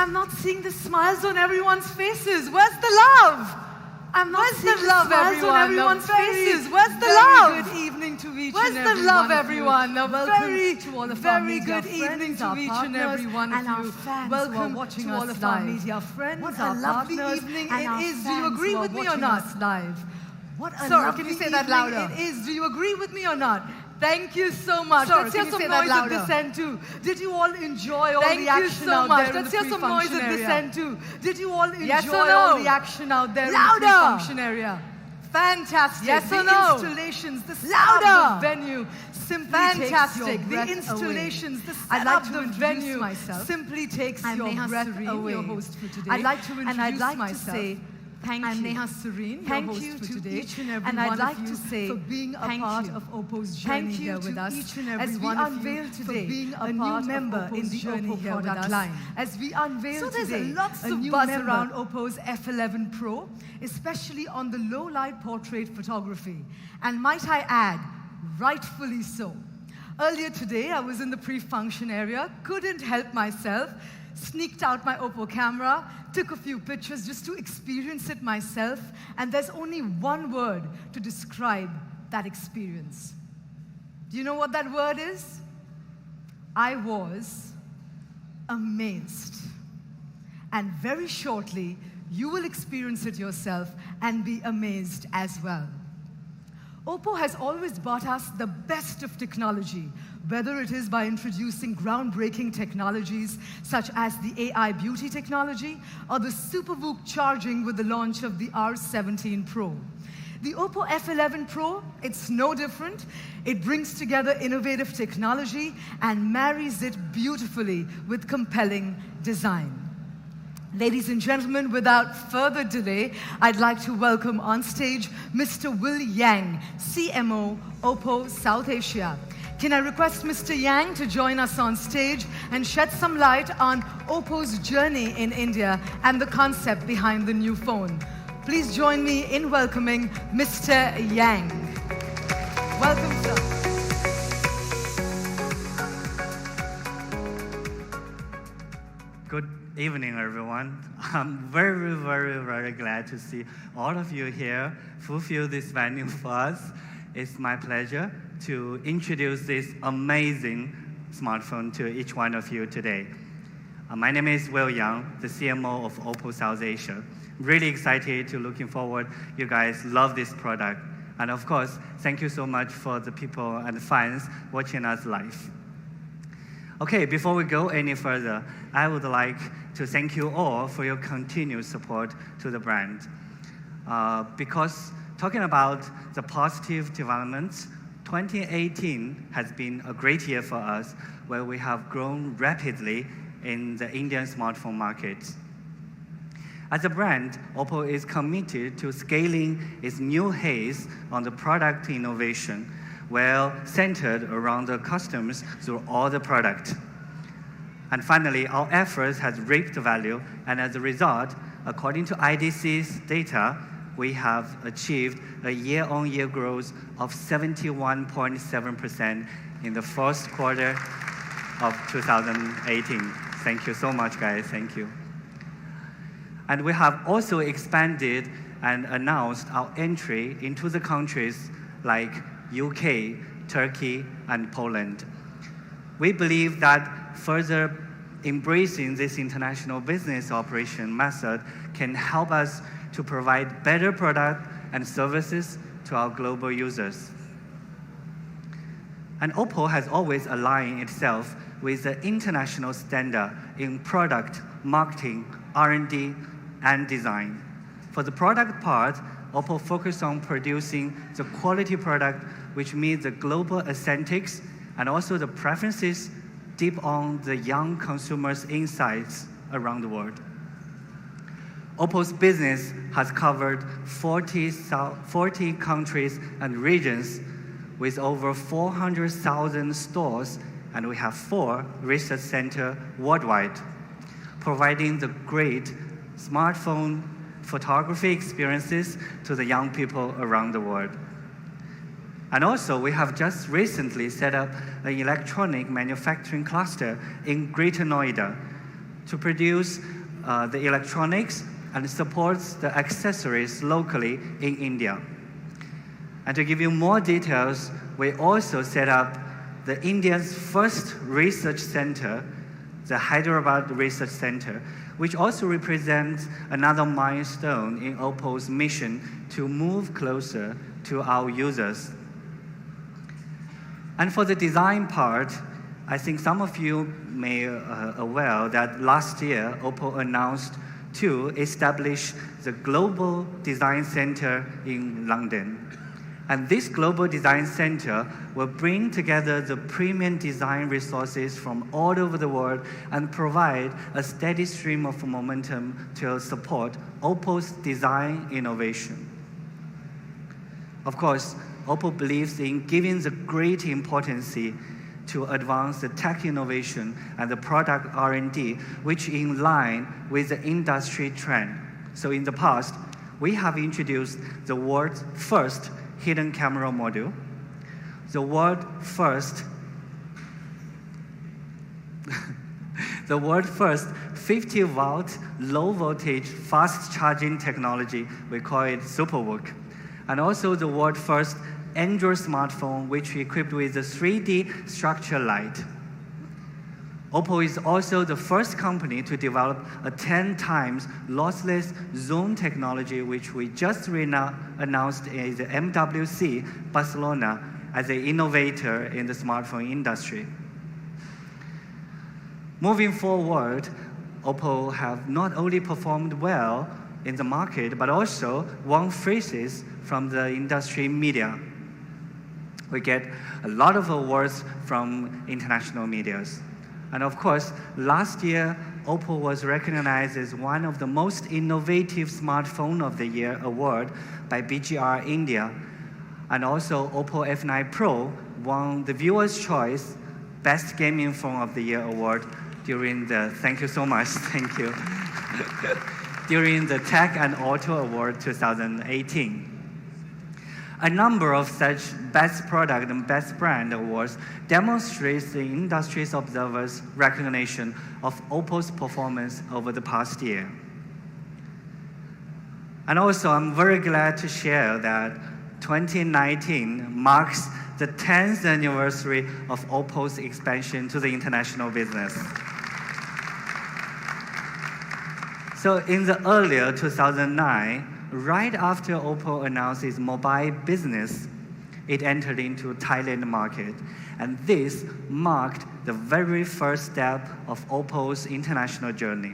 I'm not seeing the smiles on everyone's faces. Where's the love? I'm not seeing the love on everyone's faces. Where's the love? Good evening to each Where's and the every love, one everyone? of you. Welcome to all of our media good evening friends, to our each and partners, every one of and our you. fans Welcome who are watching to us all of live. our media friends. What our a lovely partners, evening and it our is. Do you fans agree who are with me or watching not? us live. What a Sorry, lovely can you say that evening louder? it is. Do you agree with me or not? Thank you so much. Sorry, Let's can hear you some say that noise at louder? this end too. Did you all enjoy all Thank the you action so out much. there in Let's the hear some noise pre-function at this area? end too. Did you all enjoy Yes or no? all the action out there Louder. in the pre-function area? Fantastic. Yes or the no? installations, the Louder. setup, the venue, simply Fantastic. takes your The breath installations, away. the I'd like setup, to the introduce venue myself. Simply takes I'm your Neha breath Serene, away. your host for today. I'd like to introduce And I'd like myself. to say thank I'm you. Neha Serene, your Thank host you for to today. each and every and I'd one like of you to say for being a thank part you. of OPPO's Thank journey you here with to us. each and every As we one of unveil you today for being a a new part member of in OPPO's the journey OPPO here with product us. line. As we unveil So there's today lots a of new buzz member around OPPO's F11 Pro, especially on the low-light portrait photography. And might I add, rightfully so. Earlier today, I was in the pre-function area, couldn't help myself, sneaked out my OPPO camera, took a few pictures just to experience it myself, and there's only one word to describe that experience. Do you know what that word is? I was amazed. And very shortly, you will experience it yourself and be amazed as well. OPPO has always brought us the best of technology, whether it is by introducing groundbreaking technologies such as the AI beauty technology or the SuperVOOC charging with the launch of the R17 Pro. The OPPO F11 Pro, it's no different. It brings together innovative technology and marries it beautifully with compelling design. Ladies and gentlemen, without further delay, I'd like to welcome on stage Mr. Will Yang, CMO, OPPO South Asia. Can I request Mr. Yang to join us on stage and shed some light on OPPO's journey in India and the concept behind the new phone? Please join me in welcoming Mr. Yang. Welcome, sir. Good evening, everyone. I'm very, very, very glad to see all of you here fulfill this venue for us. It's my pleasure to introduce this amazing smartphone to each one of you today. My name is Will Yang, the CMO of OPPO South Asia. I'm really excited to looking forward. You guys love this product. And of course, thank you so much for the people and fans watching us live. Okay, before we go any further, I would like to thank you all for your continued support to the brand. Because talking about the positive developments, 2018 has been a great year for us, where we have grown rapidly in the Indian smartphone market. As a brand, OPPO is committed to scaling its new haze on the product innovation, well centered around the customers through all the product. And finally, our efforts has reaped value, and as a result, according to IDC's data, we have achieved a year-on-year growth of 71.7% in the first quarter of 2018. Thank you so much, guys. Thank you. And we have also expanded and announced our entry into the countries like UK, Turkey, and Poland. We believe that further embracing this international business operation method can help us to provide better product and services to our global users. And OPPO has always aligned itself with the international standard in product, marketing, R&D, and design. For the product part, OPPO focused on producing the quality product which meets the global aesthetics and also the preferences deep on the young consumers' insights around the world. OPPO's business has covered 40 countries and regions with over 400,000 stores, and we have 4 research centers worldwide, providing the great smartphone photography experiences to the young people around the world. And also, we have just recently set up an electronic manufacturing cluster in Greater Noida, to produce the electronics and supports the accessories locally in India. And to give you more details, we also set up the India's first research center, the Hyderabad Research Center, which also represents another milestone in OPPO's mission to move closer to our users. And for the design part, I think some of you may aware that last year, OPPO announced to establish the Global Design Center in London. And this Global Design Center will bring together the premium design resources from all over the world and provide a steady stream of momentum to support OPPO's design innovation. Of course, OPPO believes in giving the great importance to advance the tech innovation and the product R&D, which in line with the industry trend. So in the past, we have introduced the world's first hidden camera module, the world's first 50-watt low-voltage fast charging technology. We call it SuperVOOC. And also the world's first Android smartphone, which we equipped with a 3D structure light. OPPO is also the first company to develop a 10 times lossless zoom technology, which we just announced at the MWC Barcelona as an innovator in the smartphone industry. Moving forward, OPPO have not only performed well in the market, but also won phrases from the industry media. We get a lot of awards from international medias. And of course, last year, OPPO was recognized as one of the most innovative smartphone of the year award by BGR India. And also, OPPO F9 Pro won the Viewer's Choice Best Gaming Phone of the Year award during the, thank you so much, thank you, during the Tech and Auto Award 2018. A number of such Best Product and Best Brand awards demonstrates the industry's observers' recognition of OPPO's performance over the past year. And also, I'm very glad to share that 2019 marks the 10th anniversary of OPPO's expansion to the international business. So in the earlier 2009, right after OPPO announced its mobile business, it entered into Thailand market. And this marked the very first step of OPPO's international journey.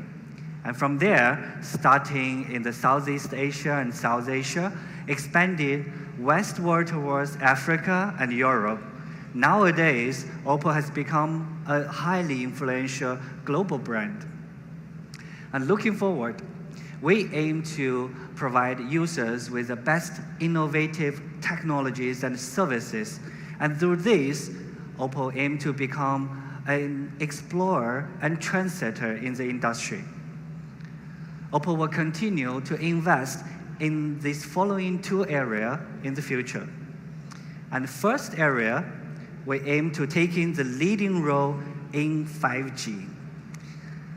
And from there, starting in the Southeast Asia and South Asia, expanded westward towards Africa and Europe. Nowadays, OPPO has become a highly influential global brand. And looking forward, we aim to provide users with the best innovative technologies and services. And through this, OPPO aims to become an explorer and trendsetter in the industry. OPPO will continue to invest in these following two areas in the future. And first area, we aim to take in the leading role in 5G.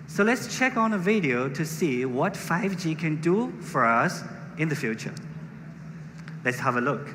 So let's check on a video to see what 5G can do for us in the future. Let's have a look.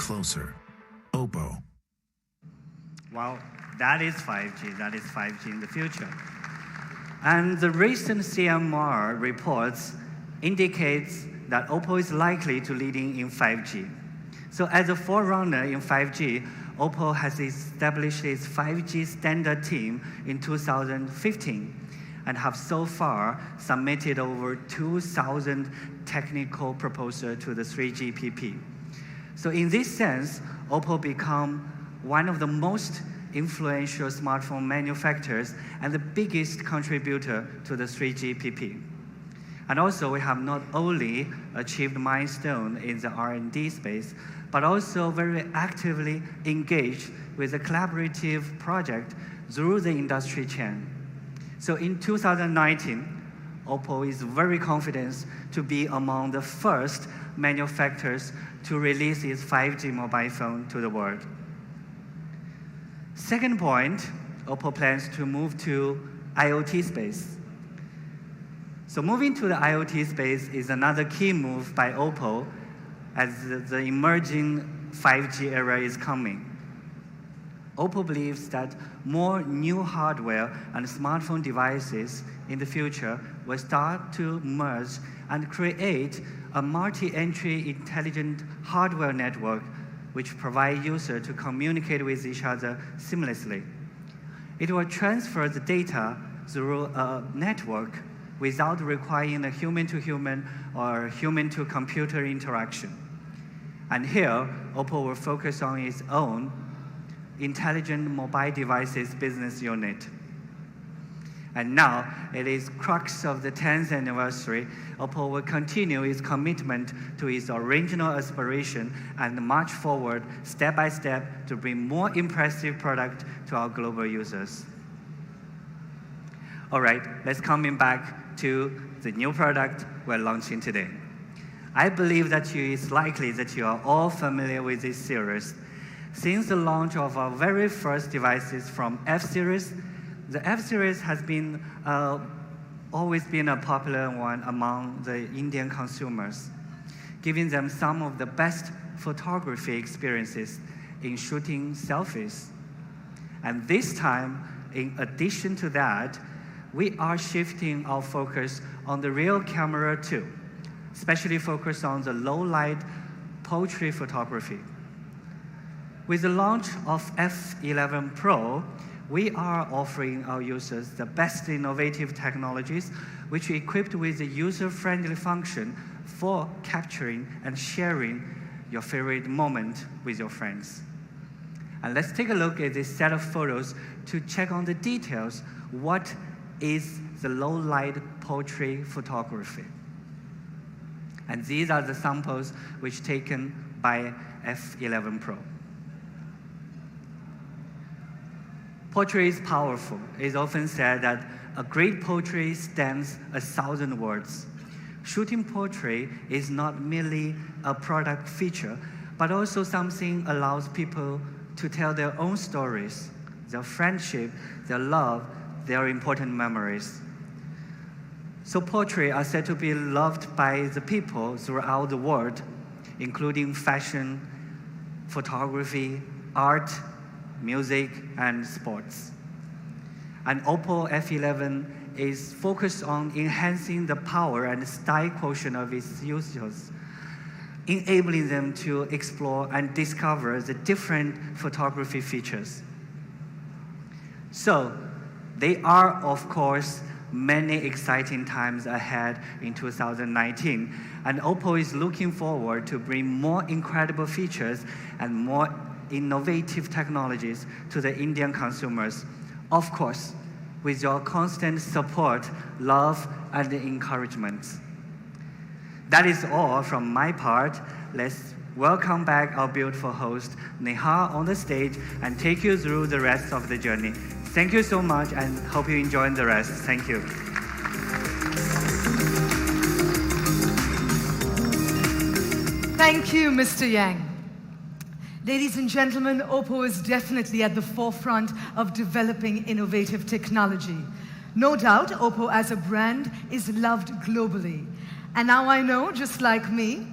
closer. OPPO. Well, that is 5G. That is 5G in the future. And the recent CMR reports indicates that OPPO is likely to leading in 5G. So as a forerunner in 5G, OPPO has established its 5G standard team in 2015 and have so far submitted over 2,000 technical proposals to the 3GPP. So in this sense, OPPO become one of the most influential smartphone manufacturers and the biggest contributor to the 3GPP. And also, we have not only achieved milestone in the R&D space, but also very actively engaged with a collaborative project through the industry chain. So in 2019, OPPO is very confident to be among the first manufacturers to release its 5G mobile phone to the world. Second point, OPPO plans to move to IoT space. So moving to the IoT space is another key move by OPPO as the emerging 5G era is coming. OPPO believes that more new hardware and smartphone devices in the future will start to merge and create a multi-entry intelligent hardware network which provide users to communicate with each other seamlessly. It will transfer the data through a network without requiring a human-to-human or human-to-computer interaction. And here, OPPO will focus on its own intelligent mobile devices business unit. And now, it is crux of the 10th anniversary, OPPO will continue its commitment to its original aspiration and march forward step by step to bring more impressive product to our global users. All right, let's coming back to the new product we're launching today. I believe that it's likely that you are all familiar with this series. Since the launch of our very first devices from F series, the F series has been always been a popular one among the Indian consumers, giving them some of the best photography experiences in shooting selfies. And this time, in addition to that, we are shifting our focus on the rear camera too, especially focused on the low-light portrait photography. With the launch of F11 Pro, we are offering our users the best innovative technologies, which are equipped with a user-friendly function for capturing and sharing your favorite moment with your friends. And let's take a look at this set of photos to check on the details. What is the low-light portrait photography? And these are the samples which taken by F11 Pro. Portrait is powerful. It's often said that a great portrait stands 1,000 words. Shooting portrait is not merely a product feature, but also something allows people to tell their own stories, their friendship, their love, their important memories. So portraits are said to be loved by the people throughout the world, including fashion, photography, art, music, and sports. And OPPO F11 is focused on enhancing the power and style quotient of its users, enabling them to explore and discover the different photography features. So, there are, of course, many exciting times ahead in 2019, and OPPO is looking forward to bring more incredible features and more innovative technologies to the Indian consumers, of course, with your constant support, love, and encouragement. That is all from my part. Let's welcome back our beautiful host, Neha, on the stage and take you through the rest of the journey. Thank you so much and hope you enjoy the rest. Thank you. Thank you, Mr. Yang. Ladies and gentlemen, OPPO is definitely at the forefront of developing innovative technology. No doubt, OPPO as a brand is loved globally. And now I know, just like me,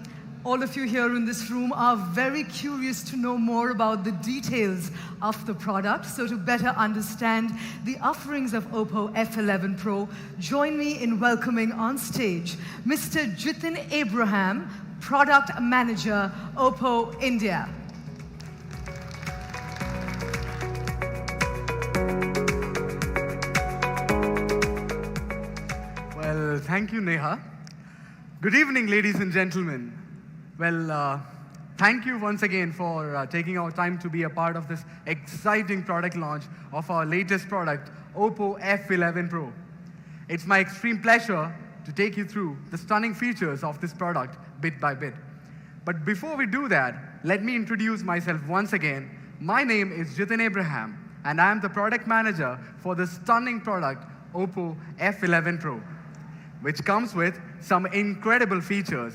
All of you here in this room are very curious to know more about the details of the product. So to better understand the offerings of OPPO F11 Pro, join me in welcoming on stage Mr. Jitin Abraham, Product Manager, OPPO India. Well, thank you, Neha. Good evening, ladies and gentlemen. Well, thank you once again for taking our time to be a part of this exciting product launch of our latest product, OPPO F11 Pro. It's my extreme pleasure to take you through the stunning features of this product bit by bit. But before we do that, let me introduce myself once again. My name is Jitin Abraham, and I am the product manager for the stunning product, OPPO F11 Pro, which comes with some incredible features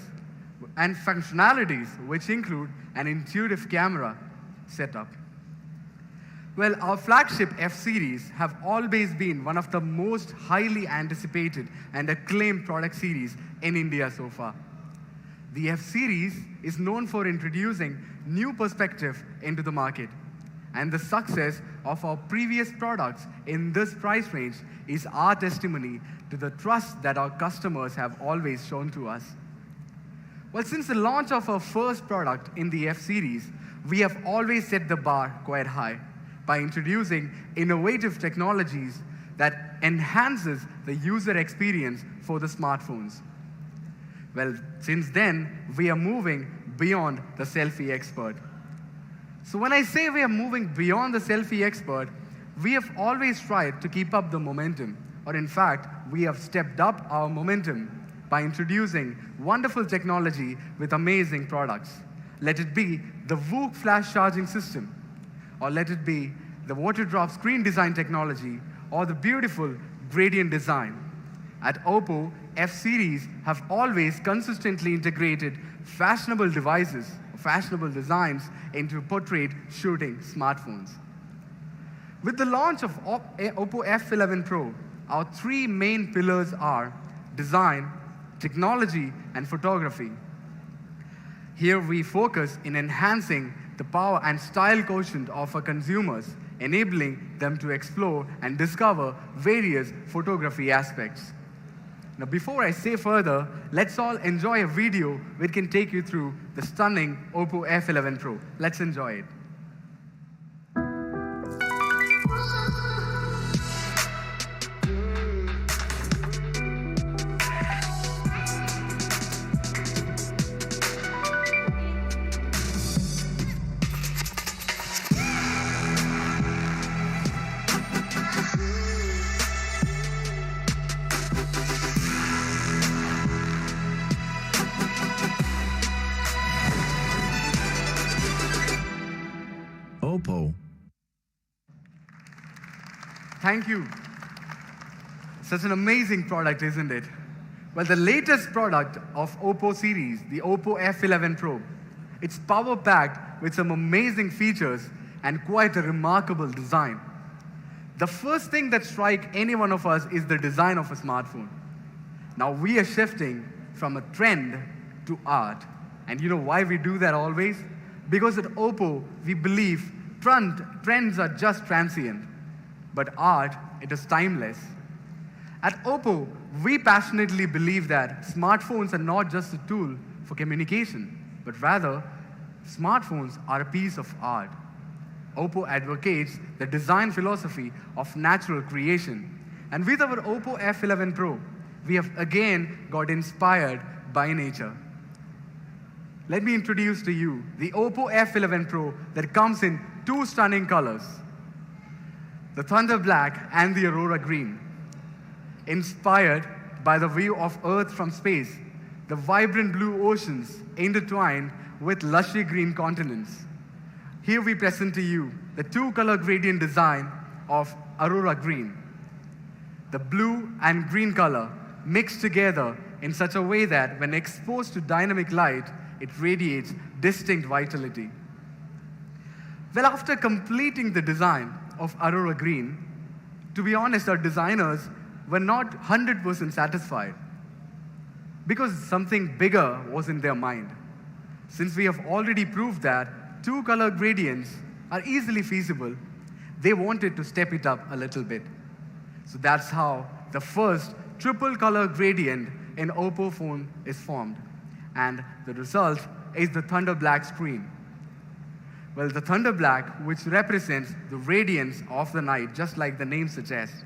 and functionalities, which include an intuitive camera setup. Well, our flagship F series have always been one of the most highly anticipated and acclaimed product series in India so far. The F series is known for introducing new perspective into the market, and the success of our previous products in this price range is our testimony to the trust that our customers have always shown to us. Well, since the launch of our first product in the F series, we have always set the bar quite high by introducing innovative technologies that enhances the user experience for the smartphones. Well, since then, we are moving beyond the selfie expert. So when I say we are moving beyond the selfie expert, we have always tried to keep up the momentum, or in fact, we have stepped up our momentum by introducing wonderful technology with amazing products. Let it be the VOOC flash charging system, or let it be the water drop screen design technology, or the beautiful gradient design. At OPPO, F series have always consistently integrated fashionable devices, fashionable designs into portrait shooting smartphones. With the launch of OPPO F11 Pro, our three main pillars are design, technology, and photography. Here we focus in enhancing the power and style quotient of our consumers, enabling them to explore and discover various photography aspects. Now, before I say further, let's all enjoy a video which can take you through the stunning OPPO F11 Pro. Let's enjoy it. OPPO. Thank you. Such an amazing product, isn't it? Well, the latest product of OPPO series, the OPPO F11 Pro, it's power-packed with some amazing features and quite a remarkable design. The first thing that strikes any one of us is the design of a smartphone. Now, we are shifting from a trend to art. And you know why we do that always? Because at OPPO, we believe trends are just transient, but art, it is timeless. At OPPO, we passionately believe that smartphones are not just a tool for communication, but rather, smartphones are a piece of art. OPPO advocates the design philosophy of natural creation. And with our OPPO F11 Pro, we have again got inspired by nature. Let me introduce to you the OPPO F11 Pro that comes in two stunning colors, the Thunder Black and the Aurora Green. Inspired by the view of Earth from space, the vibrant blue oceans intertwined with lushy green continents. Here we present to you the two-color gradient design of Aurora Green. The blue and green color mixed together in such a way that when exposed to dynamic light, it radiates distinct vitality. Well, after completing the design of Aurora Green, to be honest, our designers were not 100% satisfied because something bigger was in their mind. Since we have already proved that two color gradients are easily feasible, they wanted to step it up a little bit. So that's how the first triple color gradient in OPPO phone is formed. And the result is the Thunder Black screen. Well, the Thunder Black, which represents the radiance of the night, just like the name suggests,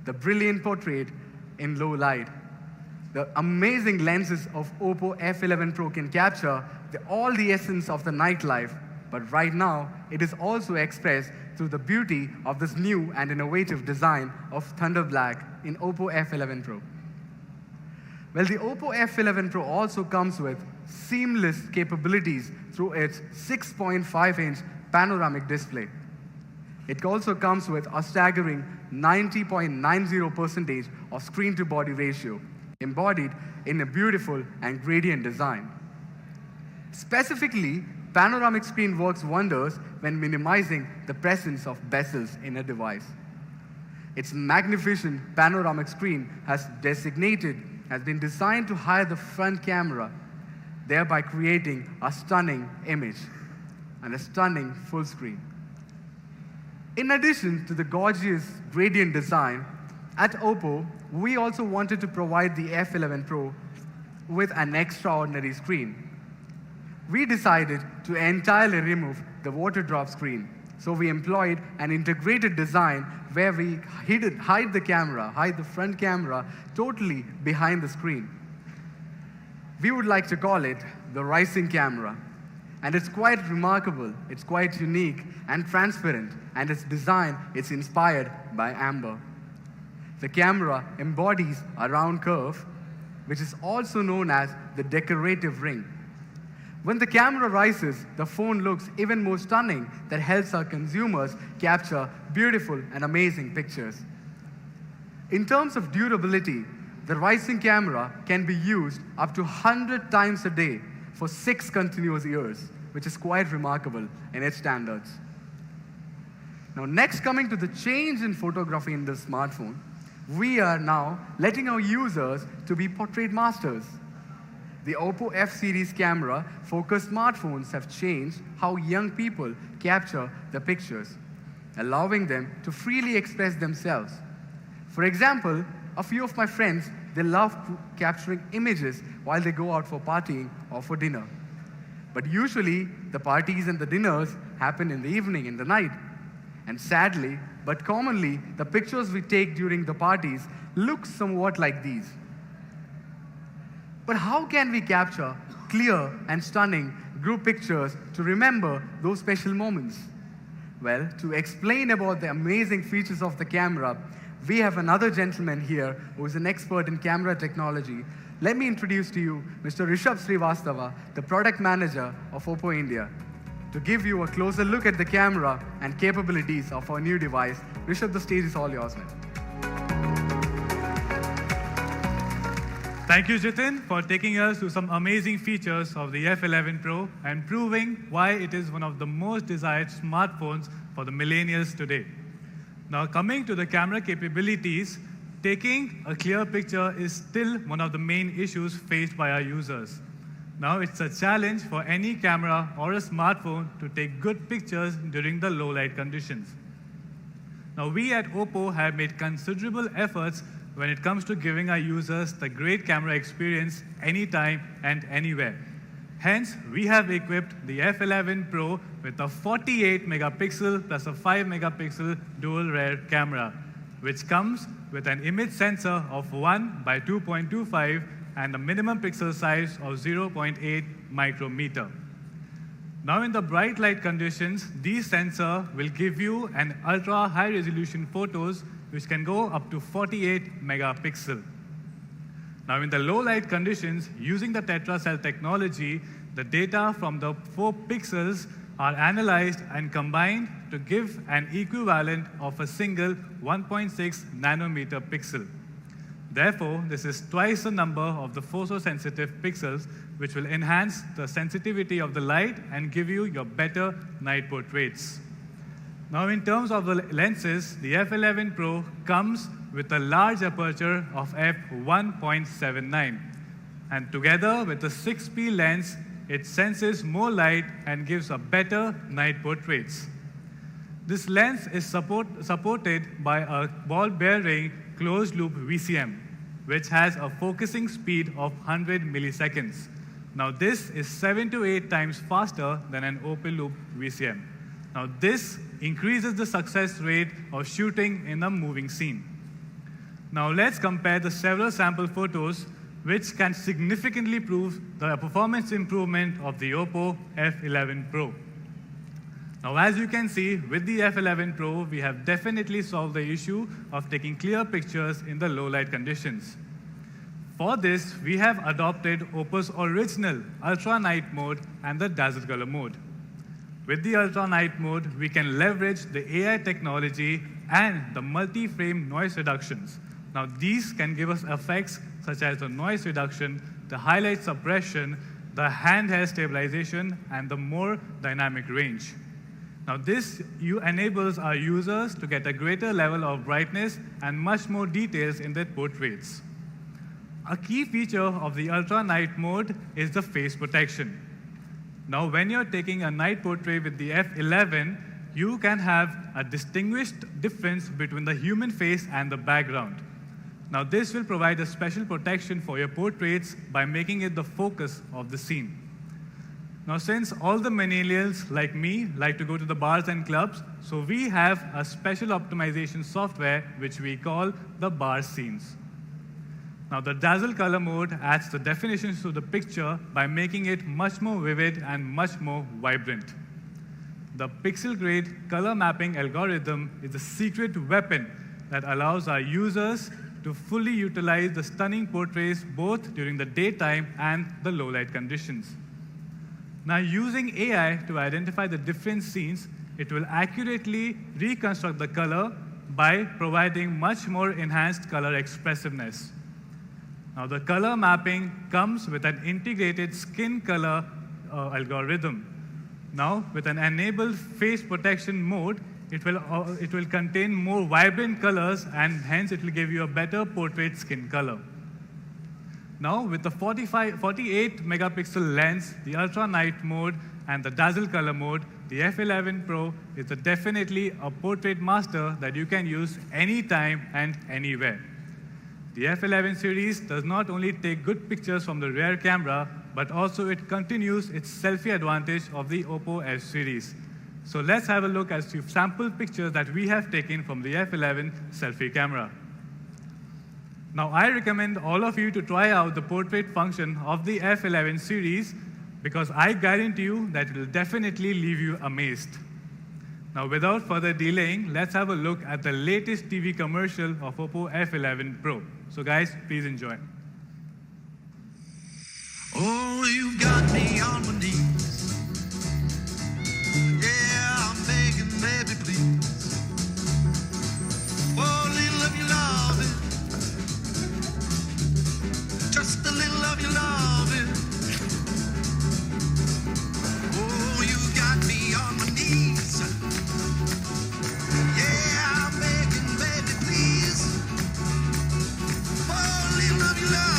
the brilliant portrait in low light. The amazing lenses of OPPO F11 Pro can capture all the essence of the nightlife, but right now, it is also expressed through the beauty of this new and innovative design of Thunder Black in OPPO F11 Pro. Well, the OPPO F11 Pro also comes with seamless capabilities through its 6.5-inch panoramic display. It also comes with a staggering 90.90% of screen-to-body ratio, embodied in a beautiful and gradient design. Specifically, panoramic screen works wonders when minimizing the presence of bezels in a device. Its magnificent panoramic screen has been designed to hide the front camera, thereby creating a stunning image and a stunning full screen. In addition to the gorgeous gradient design, at OPPO, we also wanted to provide the F11 Pro with an extraordinary screen. We decided to entirely remove the water drop screen. So we employed an integrated design where we hide the front camera totally behind the screen. We would like to call it the rising camera. And it's quite remarkable, it's quite unique and transparent, and its design is inspired by amber. The camera embodies a round curve, which is also known as the decorative ring. When the camera rises, the phone looks even more stunning. That helps our consumers capture beautiful and amazing pictures. In terms of durability, the rising camera can be used up to 100 times a day for 6 continuous years, which is quite remarkable in its standards. Now, next, coming to the change in photography in this smartphone, we are now letting our users to be portrait masters. The OPPO F series camera focused smartphones have changed how young people capture the pictures, allowing them to freely express themselves. For example, a few of my friends, they love capturing images while they go out for partying or for dinner. But usually, the parties and the dinners happen in the evening, in the night. And sadly, but commonly, the pictures we take during the parties look somewhat like these. But how can we capture clear and stunning group pictures to remember those special moments? Well, to explain about the amazing features of the camera, we have another gentleman here who is an expert in camera technology. Let me introduce to you Mr. Rishabh Srivastava, the product manager of OPPO India, to give you a closer look at the camera and capabilities of our new device. Rishabh, the stage is all yours, man. Thank you, Jitin, for taking us through some amazing features of the F11 Pro and proving why it is one of the most desired smartphones for the millennials today. Now, coming to the camera capabilities, taking a clear picture is still one of the main issues faced by our users. Now, it's a challenge for any camera or a smartphone to take good pictures during the low light conditions. Now, we at OPPO have made considerable efforts when it comes to giving our users the great camera experience anytime and anywhere. Hence, we have equipped the F11 Pro with a 48 megapixel plus a 5 megapixel dual rear camera, which comes with an image sensor of 1 by 2.25 and a minimum pixel size of 0.8 micrometer. Now, in the bright light conditions, these sensors will give you an ultra high resolution photos which can go up to 48 megapixel. Now, in the low light conditions, using the tetracell technology, the data from the 4 pixels are analyzed and combined to give an equivalent of a single 1.6 nanometer pixel. Therefore, this is twice the number of the photosensitive pixels, which will enhance the sensitivity of the light and give you your better night portraits. Now, in terms of the lenses, the F11 Pro comes with a large aperture of f1.79. And together with the 6P lens, it senses more light and gives a better night portraits. This lens is supported by a ball-bearing closed-loop VCM, which has a focusing speed of 100 milliseconds. Now, this is 7 to 8 times faster than an open loop VCM. Now, this increases the success rate of shooting in a moving scene. Now, let's compare the several sample photos which can significantly prove the performance improvement of the OPPO F11 Pro. Now, as you can see, with the F11 Pro, we have definitely solved the issue of taking clear pictures in the low light conditions. For this, we have adopted OPPO's original Ultra Night mode and the Dazzle Color mode. With the Ultra Night mode, we can leverage the AI technology and the multi-frame noise reductions. Now, these can give us effects such as the noise reduction, the highlight suppression, the handheld stabilization, and the more dynamic range. Now, this enables our users to get a greater level of brightness and much more details in their portraits. A key feature of the Ultra Night mode is the face protection. Now, when you're taking a night portrait with the F11, you can have a distinguished difference between the human face and the background. Now, this will provide a special protection for your portraits by making it the focus of the scene. Now, since all the millennials like me like to go to the bars and clubs, so we have a special optimization software which we call the bar scenes. Now, the Dazzle Color mode adds the definitions to the picture by making it much more vivid and much more vibrant. The pixel-grade color mapping algorithm is a secret weapon that allows our users to fully utilize the stunning portraits both during the daytime and the low-light conditions. Now, using AI to identify the different scenes, it will accurately reconstruct the color by providing much more enhanced color expressiveness. Now, the color mapping comes with an integrated skin color algorithm. Now, with an enabled face protection mode, it will contain more vibrant colors, and hence it will give you a better portrait skin color. Now, with the 48 megapixel lens, the Ultra Night mode, and the Dazzle Color mode, the F11 Pro is definitely a portrait master that you can use anytime and anywhere. The F11 series does not only take good pictures from the rear camera, but also it continues its selfie advantage of the OPPO F series. So let's have a look at some sample pictures that we have taken from the F11 selfie camera. Now, I recommend all of you to try out the portrait function of the F11 series because I guarantee you that it will definitely leave you amazed. Now, without further delaying, let's have a look at the latest TV commercial of OPPO F11 Pro. So guys, please enjoy. Oh, you've got me on my knees. Yeah, I'm begging, baby, please. Oh, a little of your loving. Just a little of your loving. Oh, you got me on my knees. Yeah, I'm begging, baby, please. Oh, a little of your loving.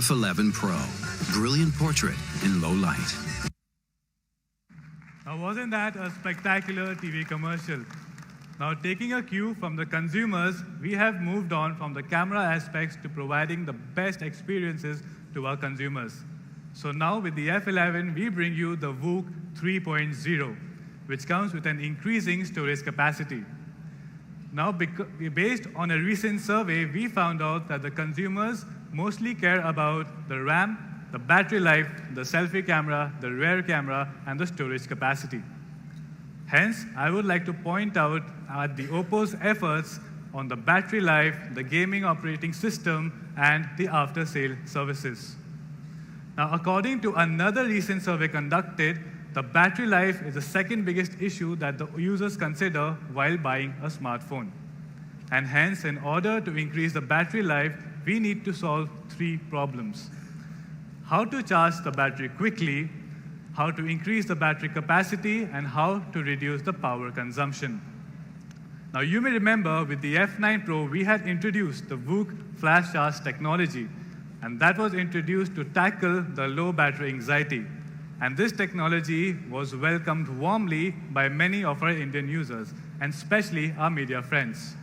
F11 Pro, brilliant portrait in low light. Now, wasn't that a spectacular TV commercial? Now, taking a cue from the consumers, we have moved on from the camera aspects to providing the best experiences to our consumers. So now with the F11, we bring you the VOOC 3.0, which comes with an increasing storage capacity. Now, based on a recent survey, we found out that the consumers mostly care about the RAM, the battery life, the selfie camera, the rear camera, and the storage capacity. Hence, I would like to point out at the OPPO's efforts on the battery life, the gaming operating system, and the after-sale services. Now, according to another recent survey conducted, the battery life is the second biggest issue that the users consider while buying a smartphone. And hence, in order to increase the battery life, we need to solve 3 problems. How to charge the battery quickly, how to increase the battery capacity, and how to reduce the power consumption. Now, you may remember with the F9 Pro, we had introduced the VOOC flash charge technology, and that was introduced to tackle the low battery anxiety. And this technology was welcomed warmly by many of our Indian users, and especially our media friends.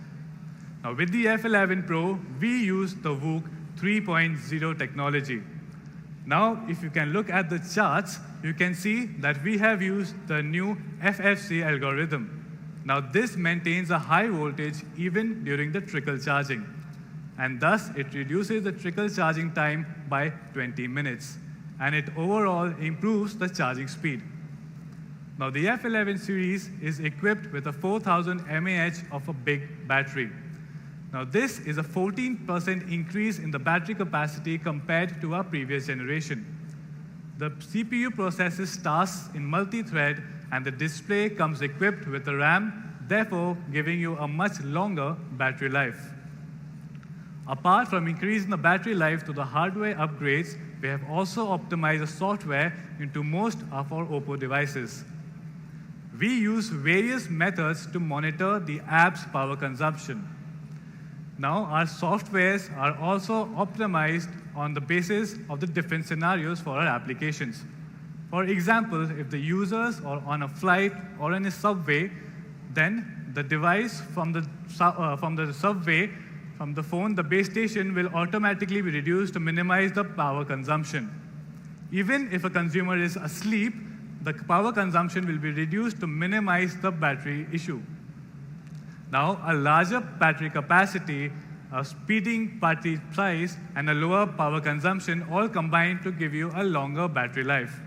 Now, with the F11 Pro, we use the VOOC 3.0 technology. Now, if you can look at the charts, you can see that we have used the new FFC algorithm. Now, this maintains a high voltage even during the trickle charging, and thus it reduces the trickle charging time by 20 minutes, and it overall improves the charging speed. Now, the F11 series is equipped with a 4000 mAh of a big battery. Now, this is a 14% increase in the battery capacity compared to our previous generation. The CPU processes tasks in multi-thread, and the display comes equipped with a RAM, therefore giving you a much longer battery life. Apart from increasing the battery life through the hardware upgrades, we have also optimized the software into most of our OPPO devices. We use various methods to monitor the app's power consumption. Now, our softwares are also optimized on the basis of the different scenarios for our applications. For example, if the users are on a flight or in a subway, then the device from the subway, from the phone, the base station will automatically be reduced to minimize the power consumption. Even if a consumer is asleep, the power consumption will be reduced to minimize the battery issue. Now, a larger battery capacity, a speeding battery size, and a lower power consumption all combine to give you a longer battery life.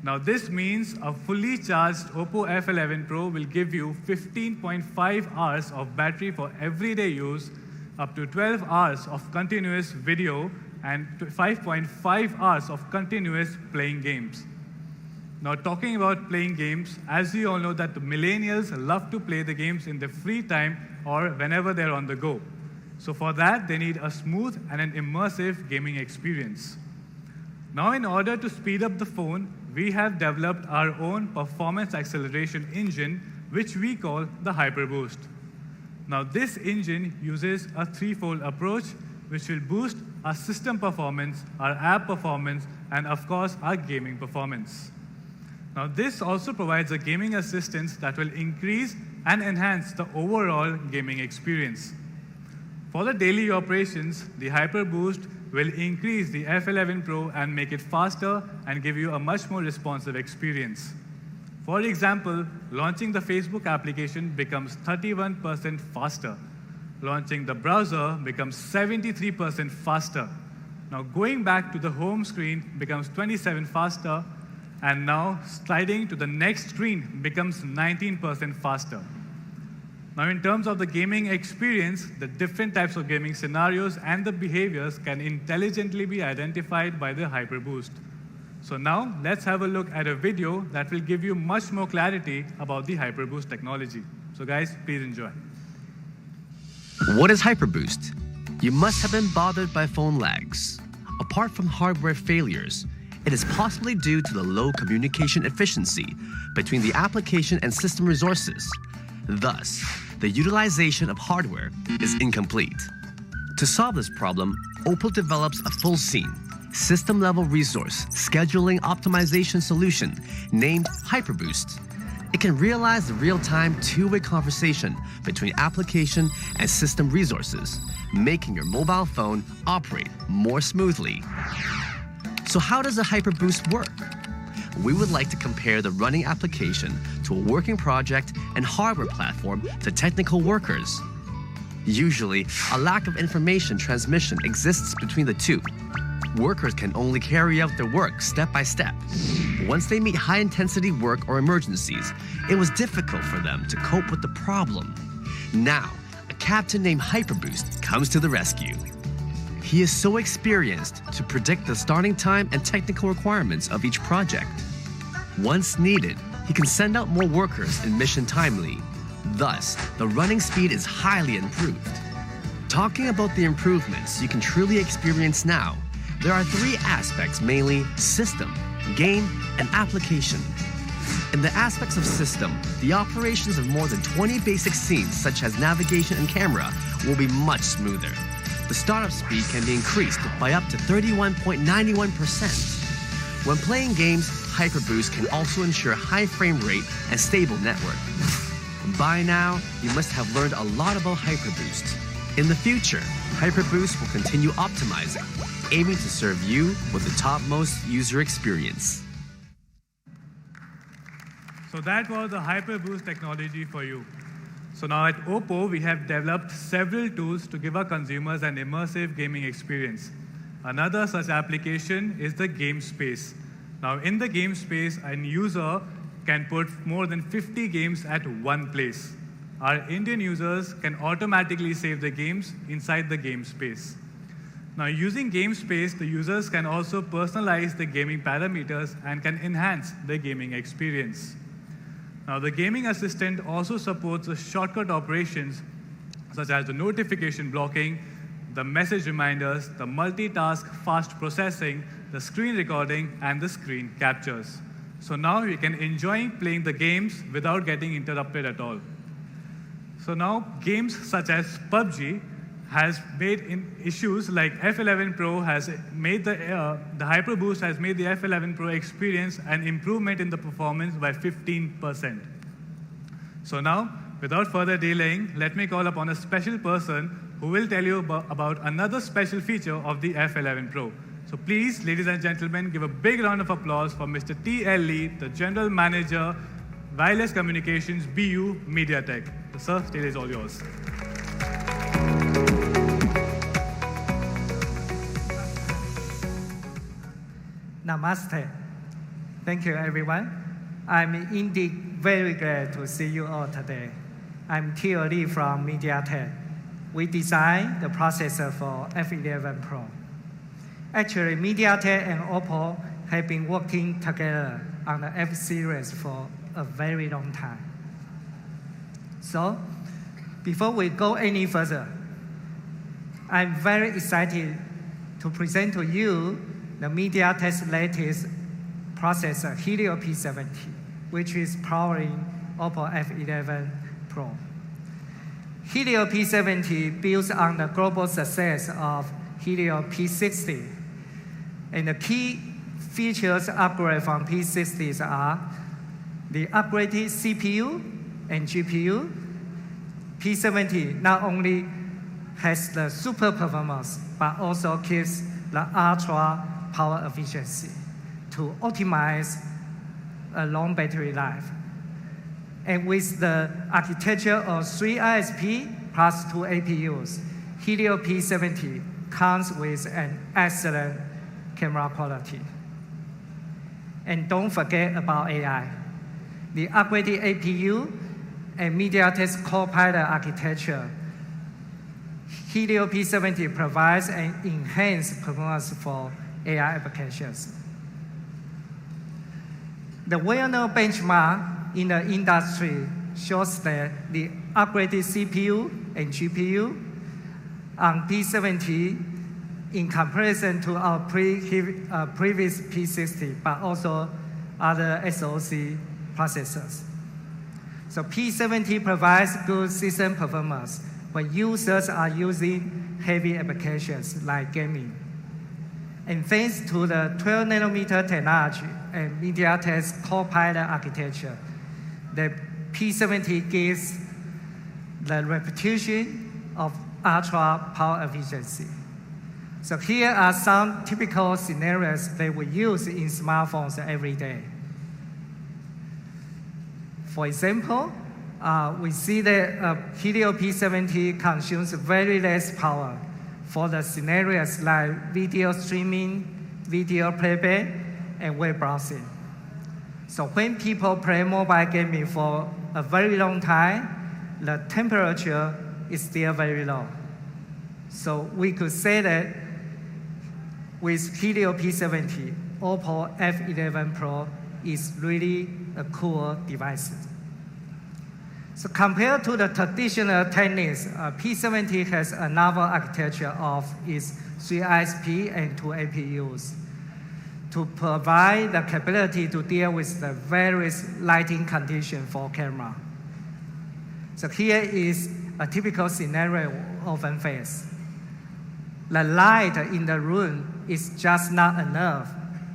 Now, this means a fully charged OPPO F11 Pro will give you 15.5 hours of battery for everyday use, up to 12 hours of continuous video, and 5.5 hours of continuous playing games. Now, talking about playing games, as you all know that the millennials love to play the games in their free time or whenever they're on the go. So for that, they need a smooth and an immersive gaming experience. Now, in order to speed up the phone, we have developed our own performance acceleration engine, which we call the HyperBoost. Now, this engine uses a 3-fold approach, which will boost our system performance, our app performance, and of course, our gaming performance. Now, this also provides a gaming assistance that will increase and enhance the overall gaming experience. For the daily operations, the HyperBoost will increase the F11 Pro and make it faster and give you a much more responsive experience. For example, launching the Facebook application becomes 31% faster. Launching the browser becomes 73% faster. Now, going back to the home screen becomes 27% faster, and now sliding to the next screen becomes 19% faster. Now, in terms of the gaming experience, the different types of gaming scenarios and the behaviors can intelligently be identified by the HyperBoost. So now, let's have a look at a video that will give you much more clarity about the HyperBoost technology. So guys, please enjoy. What is HyperBoost? You must have been bothered by phone lags. Apart from hardware failures, it is possibly due to the low communication efficiency between the application and system resources. Thus, the utilization of hardware is incomplete. To solve this problem, OPPO develops a full scene, system-level resource scheduling optimization solution named HyperBoost. It can realize the real-time two-way conversation between application and system resources, making your mobile phone operate more smoothly. So how does the HyperBoost work? We would like to compare the running application to a working project and hardware platform to technical workers. Usually, a lack of information transmission exists between the two. Workers can only carry out their work step by step. Once they meet high-intensity work or emergencies, it was difficult for them to cope with the problem. Now, a captain named HyperBoost comes to the rescue. He is so experienced to predict the starting time and technical requirements of each project. Once needed, he can send out more workers in mission timely. Thus, the running speed is highly improved. Talking about the improvements you can truly experience now, there are three aspects mainly: system, game, and application. In the aspects of system, the operations of more than 20 basic scenes such as navigation and camera will be much smoother. The startup speed can be increased by up to 31.91%. When playing games, HyperBoost can also ensure high frame rate and stable network. By now, you must have learned a lot about HyperBoost. In the future, HyperBoost will continue optimizing, aiming to serve you with the topmost user experience. So that was the HyperBoost technology for you. So now at OPPO, we have developed several tools to give our consumers an immersive gaming experience. Another such application is the game space. Now in the game space, a user can put more than 50 games at one place. Our Indian users can automatically save the games inside the game space. Now using game space, the users can also personalize the gaming parameters and can enhance the gaming experience. Now the gaming assistant also supports the shortcut operations such as the notification blocking, the message reminders, the multitask fast processing, the screen recording, and the screen captures. So now you can enjoy playing the games without getting interrupted at all. So now games such as PUBG has made issues like F11 Pro has made the HyperBoost has made the F11 Pro experience an improvement in the performance by 15%. So now, without further delaying, let me call upon a special person who will tell you about another special feature of the F11 Pro. So please, ladies and gentlemen, give a big round of applause for Mr. T.L. Lee, the General Manager, Wireless Communications, BU, MediaTek. So, sir, stage is all yours. Namaste. Thank you, everyone. I'm indeed very glad to see you all today. I'm T.L. Lee from MediaTek. We designed the processor for F11 Pro. Actually, MediaTek and OPPO have been working together on the F series for a very long time. So, before we go any further, I'm very excited to present to you the MediaTek's latest processor, Helio P70, which is powering OPPO F11 Pro. Helio P70 builds on the global success of Helio P60. And the key features upgrade from P60s are the upgraded CPU and GPU. P70 not only has the super performance, but also keeps the ultra power efficiency to optimize a long battery life. And with the architecture of 3 ISP plus 2 APUs, Helio P70 comes with an excellent camera quality. And don't forget about AI. The upgraded APU and MediaTek's Copilot architecture, Helio P70 provides an enhanced performance for AI applications. The well-known benchmark in the industry shows that the upgraded CPU and GPU on P70 in comparison to our previous P60, but also other SoC processors. So P70 provides good system performance when users are using heavy applications like gaming. And thanks to the 12-nanometer technology and MediaTek's Copilot architecture, the P70 gives the reputation of ultra power efficiency. So here are some typical scenarios that we use in smartphones every day. For example, we see that Helio P70 consumes very less power for the scenarios like video streaming, video playback, and web browsing. So when people play mobile gaming for a very long time, the temperature is still very low. So we could say that with Helio P70, OPPO F11 Pro is really a cool device. So compared to the traditional techniques, P70 has a novel architecture of its 3 ISP and 2 APUs to provide the capability to deal with the various lighting conditions for camera. So here is a typical scenario often faced. The light in the room is just not enough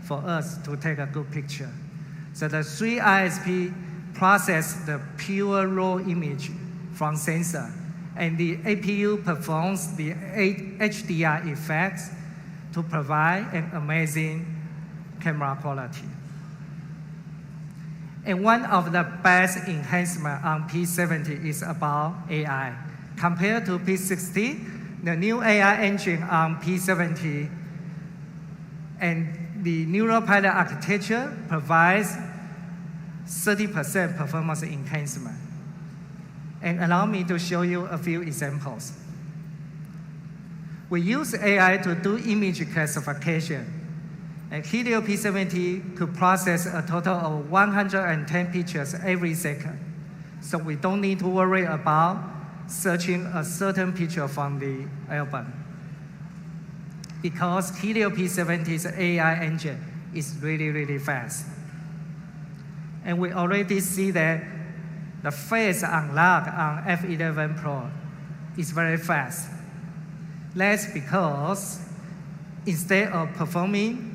for us to take a good picture. So the 3 ISP process the pure raw image from sensor, and the APU performs the HDR effects to provide an amazing camera quality. And one of the best enhancements on P70 is about AI. Compared to P60, the new AI engine on P70 and the neural pilot architecture provides 30% performance enhancement. And allow me to show you a few examples. We use AI to do image classification. And Helio P70 could process a total of 110 pictures every second. So we don't need to worry about searching a certain picture from the album. Because Helio P70's AI engine is really, really fast. And we already see that the face unlock on F11 Pro is very fast. That's because instead of performing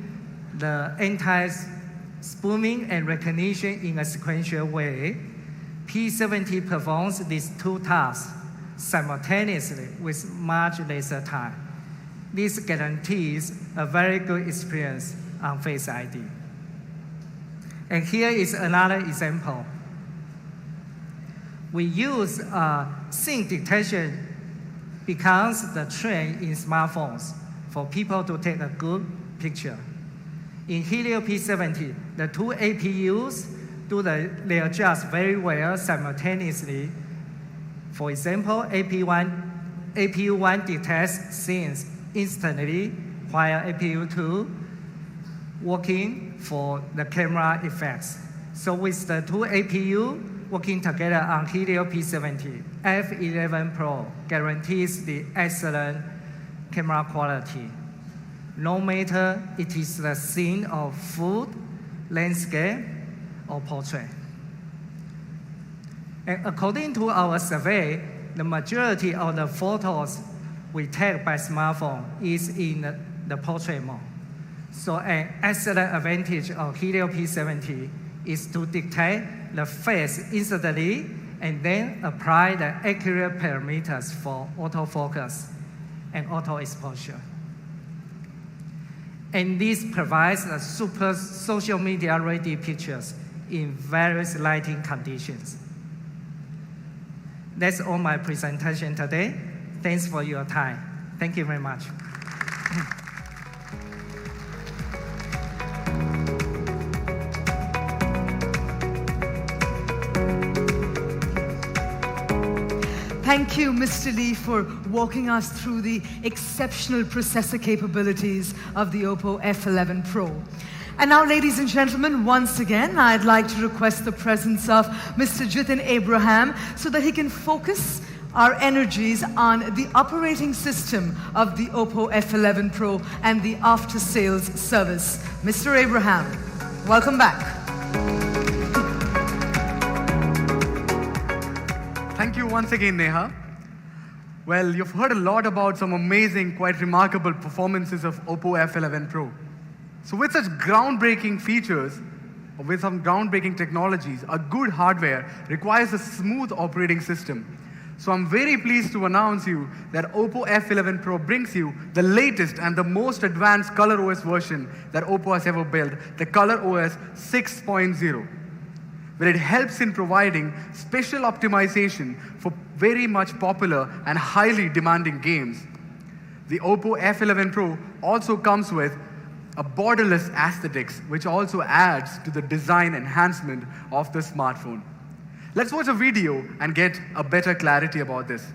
the anti-spoofing and recognition in a sequential way, P70 performs these 2 tasks simultaneously with much lesser time. This guarantees a very good experience on Face ID. And here is another example. We use scene detection becomes the trend in smartphones for people to take a good picture. In Helio P70, the 2 APUs they adjust very well simultaneously. For example, APU 1 detects scenes instantly, while APU 2 working for the camera effects. So with the 2 APU working together on Helio P70, F11 Pro guarantees the excellent camera quality, no matter it is the scene of food, landscape, or portrait. And according to our survey, the majority of the photos we take by smartphone is in the portrait mode. So an excellent advantage of Helio P70 is to detect the face instantly and then apply the accurate parameters for autofocus and auto exposure. And this provides a super social media ready pictures in various lighting conditions. That's all my presentation today. Thanks for your time. Thank you very much. Thank you, Mr. Lee, for walking us through the exceptional processor capabilities of the OPPO F11 Pro. And now, ladies and gentlemen, once again, I'd like to request the presence of Mr. Jitin Abraham so that he can focus our energies on the operating system of the OPPO F11 Pro and the after-sales service. Mr. Abraham, welcome back. Thank you once again, Neha. Well, you've heard a lot about some amazing, quite remarkable performances of OPPO F11 Pro. So with such groundbreaking features, or with some groundbreaking technologies, a good hardware requires a smooth operating system. So I'm very pleased to announce you that OPPO F11 Pro brings you the latest and the most advanced ColorOS version that OPPO has ever built, the ColorOS 6.0. where it helps in providing special optimization for very much popular and highly demanding games. The OPPO F11 Pro also comes with a borderless aesthetics, which also adds to the design enhancement of the smartphone. Let's watch a video and get a better clarity about this.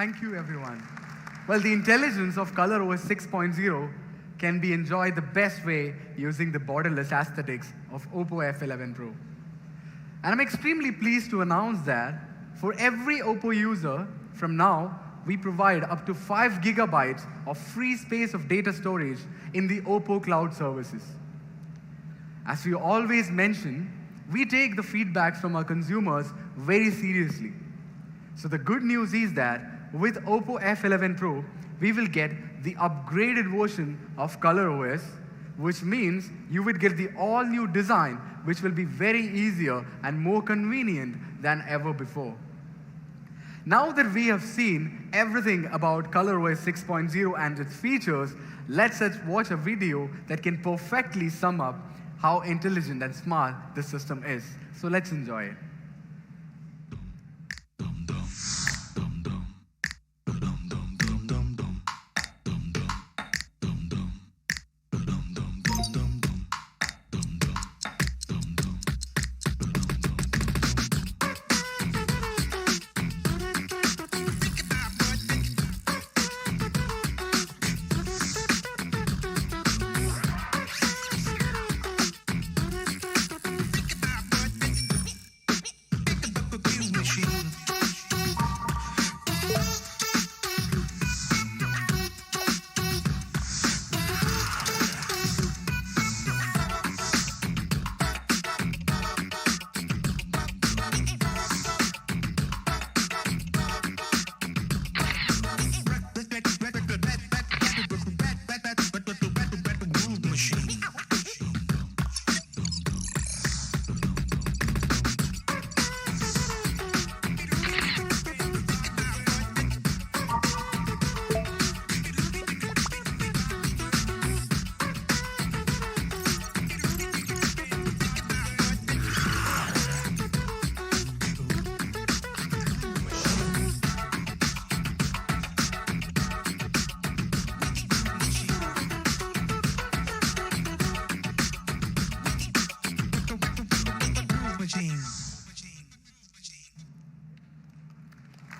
Thank you, everyone. Well, the intelligence of ColorOS 6.0 can be enjoyed the best way using the borderless aesthetics of OPPO F11 Pro. And I'm extremely pleased to announce that for every OPPO user, from now, we provide up to 5 gigabytes of free space of data storage in the OPPO cloud services. As we always mention, we take the feedback from our consumers very seriously. So the good news is that with OPPO F11 Pro, we will get the upgraded version of ColorOS, which means you would get the all-new design, which will be very easier and more convenient than ever before. Now that we have seen everything about ColorOS 6.0 and its features, let's watch a video that can perfectly sum up how intelligent and smart this system is. So let's enjoy it.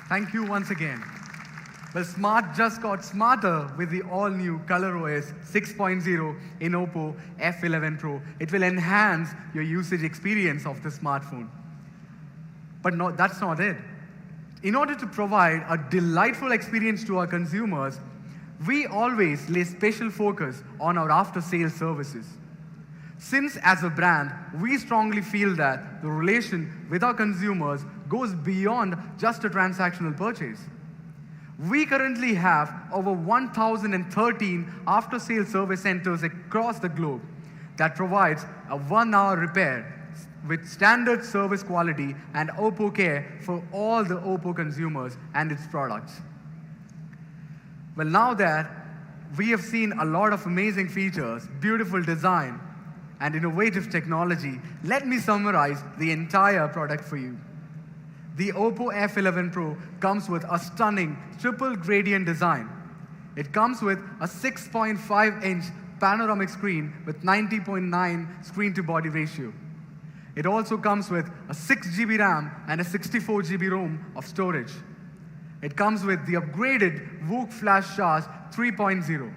Thank you once again. Well, smart just got smarter with the all-new ColorOS 6.0 in OPPO F11 Pro. It will enhance your usage experience of the smartphone. But no, that's not it. In order to provide a delightful experience to our consumers, we always lay special focus on our after-sales services. Since as a brand, we strongly feel that the relation with our consumers goes beyond just a transactional purchase. We currently have over 1,013 after-sales service centers across the globe that provides a 1-hour repair with standard service quality and OPPO Care for all the OPPO consumers and its products. Well, now that we have seen a lot of amazing features, beautiful design, and innovative technology, let me summarize the entire product for you. The OPPO F11 Pro comes with a stunning triple gradient design. It comes with a 6.5-inch panoramic screen with 90.9 screen-to-body ratio. It also comes with a 6 GB RAM and a 64 GB ROM of storage. It comes with the upgraded VOOC Flash Charge 3.0.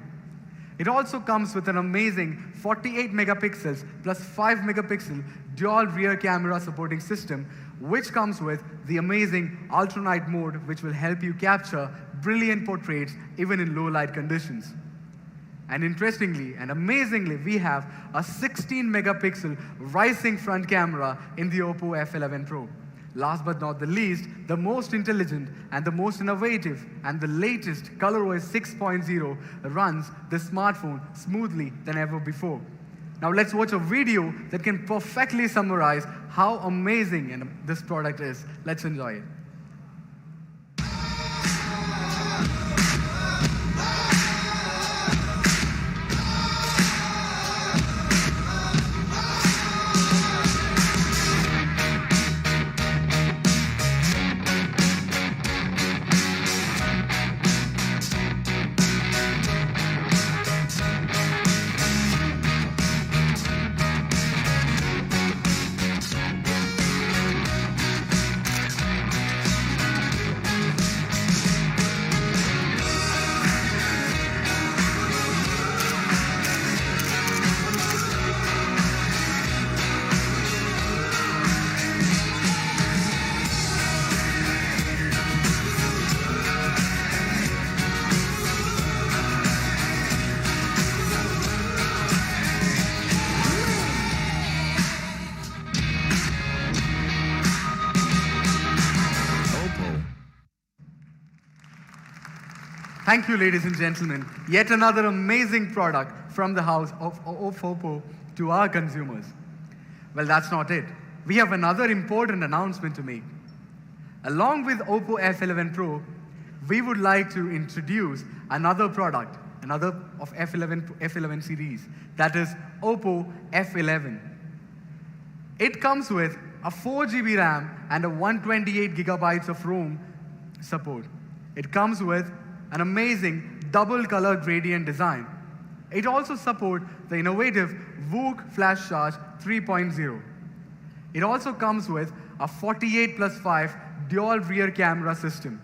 It also comes with an amazing 48 megapixels plus 5 megapixel dual rear camera supporting system, which comes with the amazing ultra night mode, which will help you capture brilliant portraits even in low light conditions. And interestingly and amazingly, we have a 16 megapixel rising front camera in the OPPO F11 Pro. Last but not the least, the most intelligent and the most innovative and the latest ColorOS 6.0 runs the smartphone smoothly than ever before. Now let's watch a video that can perfectly summarize how amazing this product is. Let's enjoy it. Thank you, ladies and gentlemen. Yet another amazing product from the house of OPPO to our consumers. Well, that's not it. We have another important announcement to make. Along with OPPO F11 Pro, we would like to introduce another product, another of F11 series, that is OPPO F11. It comes with a 4 GB RAM and a 128 gigabytes of ROM support. It comes with an amazing double color gradient design. It also supports the innovative VOOC Flash Charge 3.0. It also comes with a 48+5 dual rear camera system.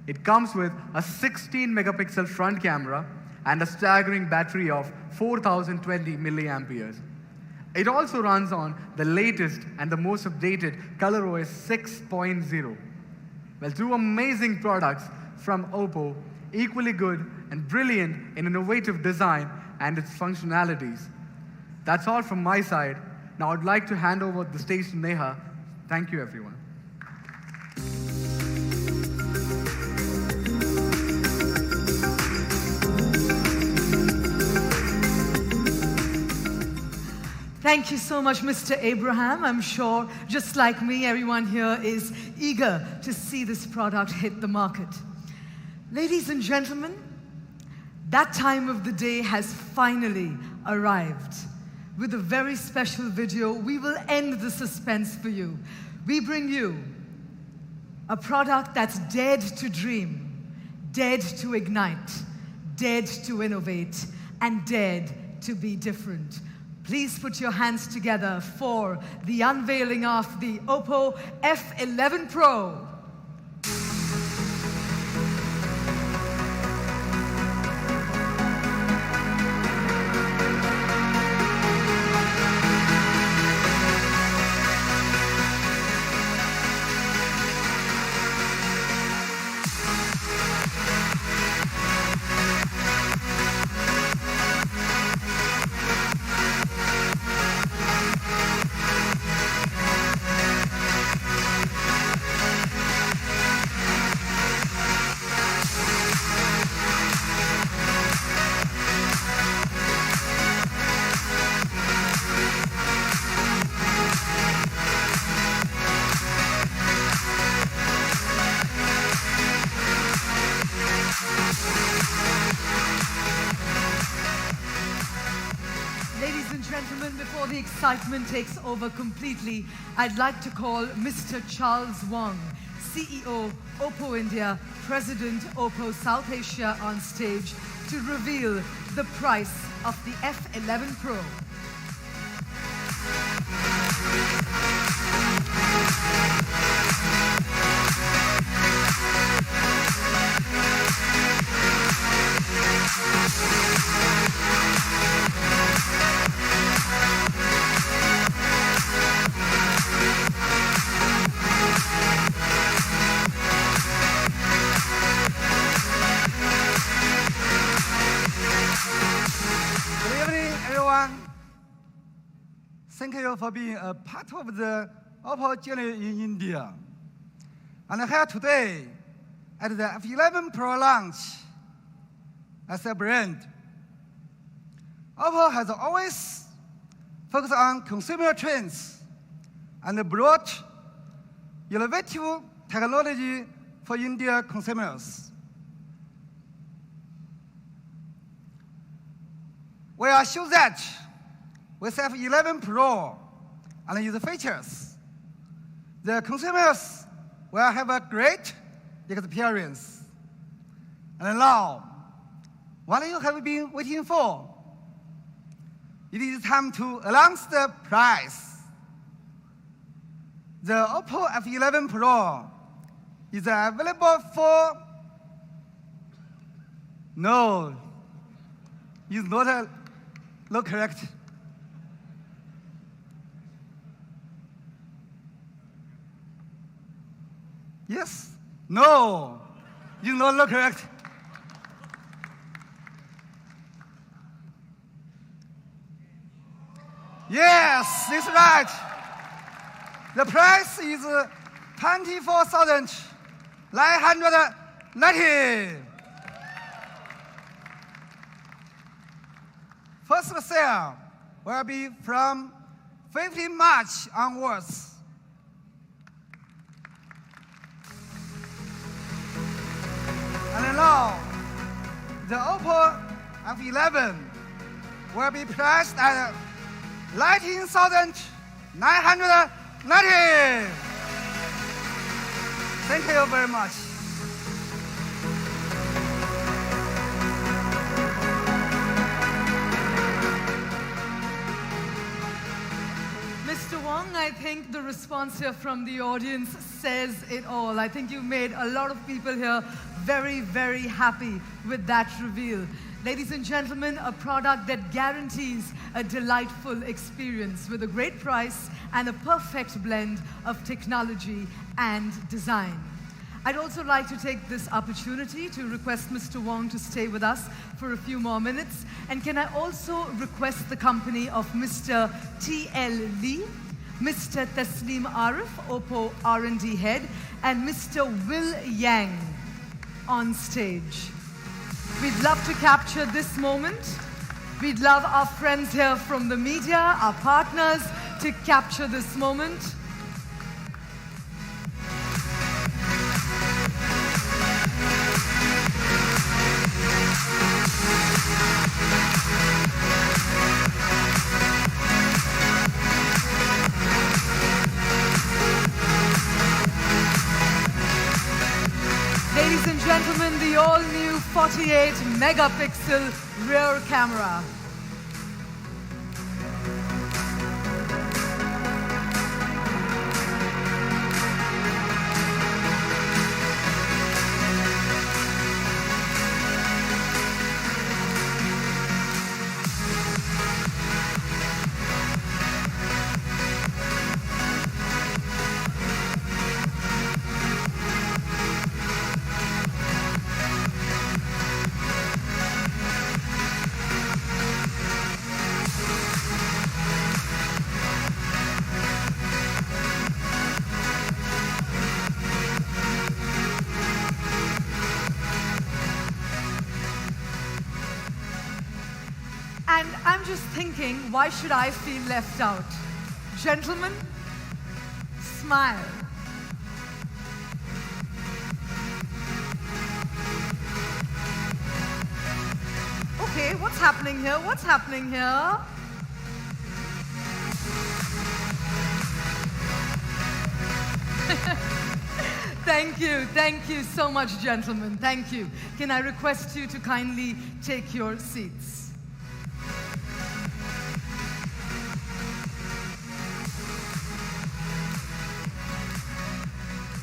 It comes with a 16 megapixel front camera and a staggering battery of 4020 milliamperes. It also runs on the latest and the most updated ColorOS 6.0. Well, two amazing products from OPPO, equally good and brilliant in innovative design and its functionalities. That's all from my side. Now I'd like to hand over the stage to Neha. Thank you, everyone. Thank you so much, Mr. Abraham. I'm sure, just like me, everyone here is eager to see this product hit the market. Ladies and gentlemen, that time of the day has finally arrived. With a very special video, we will end the suspense for you. We bring you a product that's dead to dream, dead to ignite, dead to innovate, and dead to be different. Please put your hands together for the unveiling of the OPPO F11 Pro. Ladies and gentlemen, before the excitement takes over completely, I'd like to call Mr. Charles Wang, CEO, OPPO India, President, OPPO South Asia, on stage to reveal the price of the F11 Pro. Thank you for being a part of the OPPO journey in India. And here today at the F11 Pro launch as a brand. OPPO has always focused on consumer trends and brought innovative technology for India consumers. We are sure that with F11 Pro and its features, the consumers will have a great experience. And now, what you have been waiting for, it is time to announce the price. The OPPO F11 Pro is available for... No, it's not correct. Yes, no, it's not correct. Yes, that's right. The price is 24,990. First sale will be from 15 March onwards. And now, the OPPO F11 will be priced at 19,990. Thank you very much. Mr. Wong, I think the response here from the audience says it all. I think you've made a lot of people here very, very happy with that reveal. Ladies and gentlemen, a product that guarantees a delightful experience with a great price and a perfect blend of technology and design. I'd also like to take this opportunity to request Mr. Wong to stay with us for a few more minutes. And can I also request the company of Mr. T.L. Lee, Mr. Taslim Arif, OPPO R&D Head, and Mr. Will Yang on stage. We'd love to capture this moment. We'd love our friends here from the media, our partners, to capture this moment. Ladies and gentlemen, the all-new 48-megapixel rear camera. And I'm just thinking, why should I feel left out? Gentlemen, smile. Okay, what's happening here? What's happening here? Thank you so much, gentlemen. Thank you. Can I request you to kindly take your seats?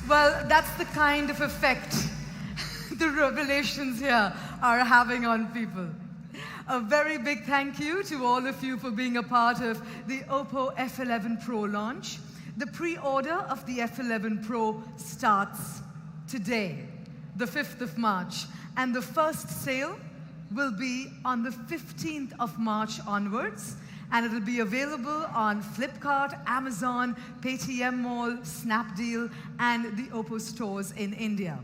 Well, that's the kind of effect the revelations here are having on people. A very big thank you to all of you for being a part of the OPPO F11 Pro launch. The pre-order of the F11 Pro starts today, the 5th of March, and the first sale will be on the 15th of March onwards, and it'll be available on Flipkart, Amazon, Paytm Mall, Snapdeal, and the OPPO stores in India.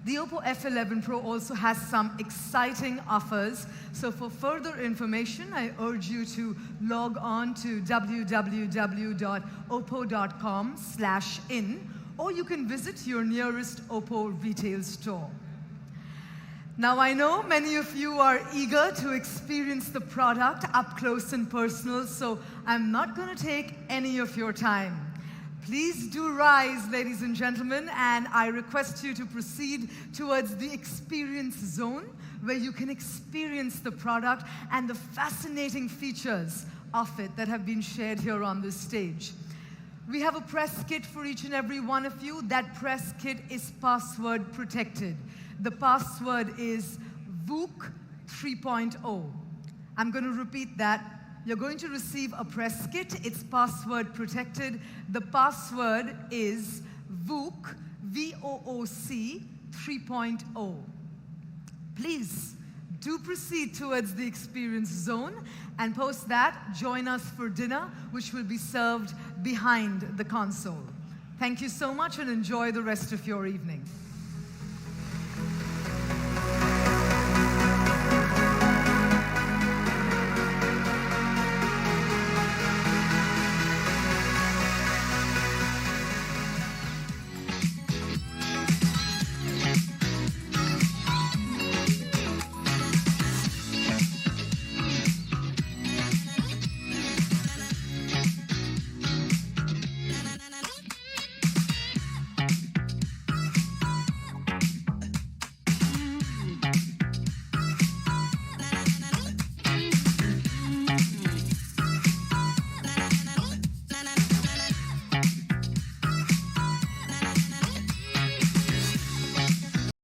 The OPPO F11 Pro also has some exciting offers, so for further information, I urge you to log on to www.oppo.com/in, or you can visit your nearest OPPO retail store. Now, I know many of you are eager to experience the product up close and personal, so I'm not going to take any of your time. Please do rise, ladies and gentlemen, and I request you to proceed towards the experience zone, where you can experience the product and the fascinating features of it that have been shared here on this stage. We have a press kit for each and every one of you. That press kit is password protected. The password is VOOC 3.0. I'm going to repeat that. You're going to receive a press kit. It's password protected. The password is VOOC, V-O-O-C 3.0. Please do proceed towards the experience zone, and post that, join us for dinner, which will be served behind the console. Thank you so much, and enjoy the rest of your evening.